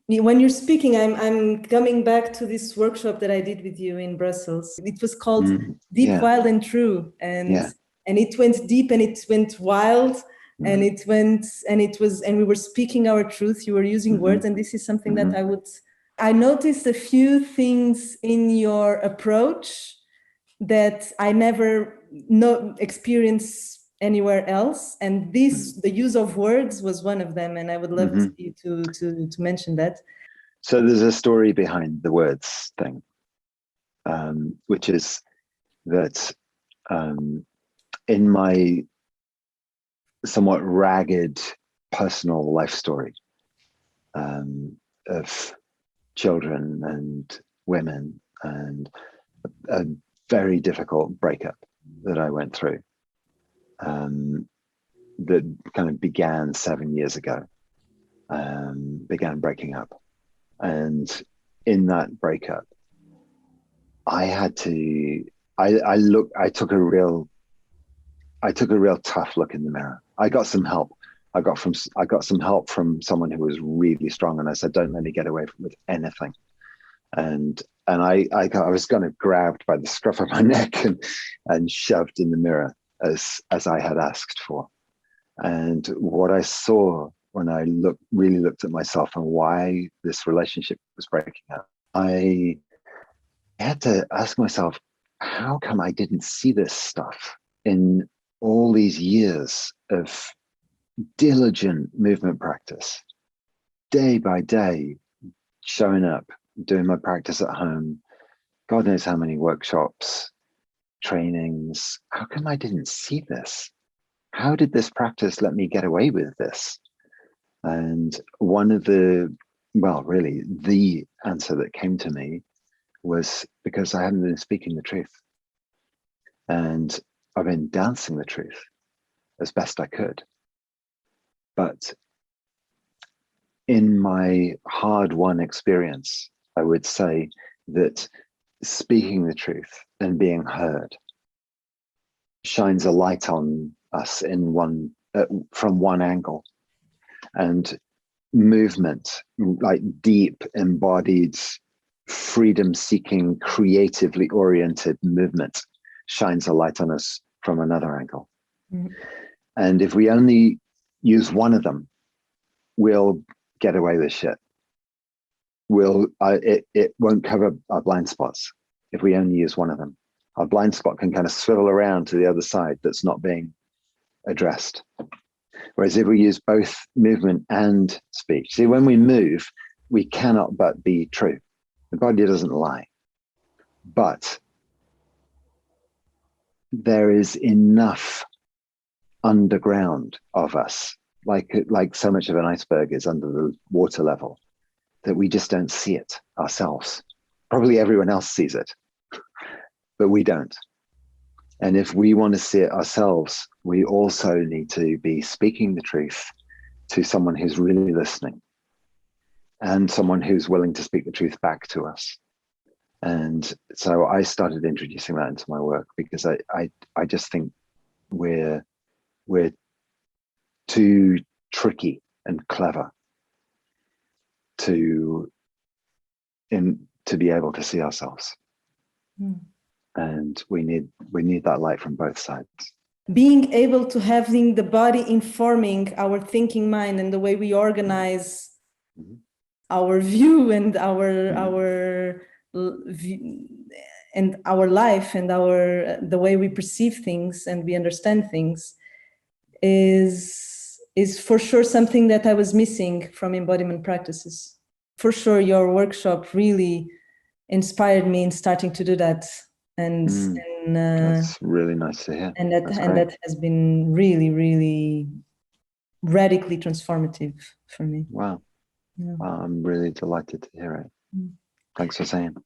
when you're speaking, I'm coming back to this workshop that I did with you in Brussels. It was called Deep, Yeah. Wild and True. Yeah. And it went deep and it went wild and we were speaking our truth. You were using words, and this is something that I noticed a few things in your approach that I never experience anywhere else, and the use of words was one of them, and I would love you to mention that. So there's a story behind the words thing, which is that in my somewhat ragged personal life story of children and women and a very difficult breakup that I went through, that kind of began 7 years ago, began breaking up. And in that breakup, I took a real tough look in the mirror. I got some help. I got some help from someone who was really strong, and I said, "Don't let me get away with anything." And I was kind of grabbed by the scruff of my neck and shoved in the mirror as I had asked for. And what I saw when I really looked at myself and why this relationship was breaking up, I had to ask myself, how come I didn't see this stuff in all these years of diligent movement practice, day by day, showing up, doing my practice at home, God knows how many workshops, trainings. How come I didn't see this? How did this practice let me get away with this? And one of the answer that came to me was because I hadn't been speaking the truth. And I've been dancing the truth as best I could. But in my hard-won experience, I would say that speaking the truth and being heard shines a light on us from one angle. And movement, like deep, embodied, freedom-seeking, creatively oriented movement, shines a light on us from another angle. And if we only use one of them, we'll get away with shit. It won't cover our blind spots if we only use one of them. Our blind spot can kind of swivel around to the other side that's not being addressed. Whereas if we use both movement and speech, see, when we move, we cannot but be true. The body doesn't lie. But there is enough underground of us, like so much of an iceberg is under the water level, that we just don't see it ourselves. Probably everyone else sees it, but we don't. And if we want to see it ourselves, we also need to be speaking the truth to someone who's really listening and someone who's willing to speak the truth back to us. And so I started introducing that into my work because I just think we're too tricky and clever to be able to see ourselves. And we need that light from both sides. Being able to having the body informing our thinking mind and the way we organize our view and our life and the way we perceive things and we understand things is for sure something that I was missing from embodiment practices. For sure, your workshop really inspired me in starting to do that. And that's really nice to hear. And that has been really, really radically transformative for me. Wow. Yeah. I'm really delighted to hear it. Thanks for saying.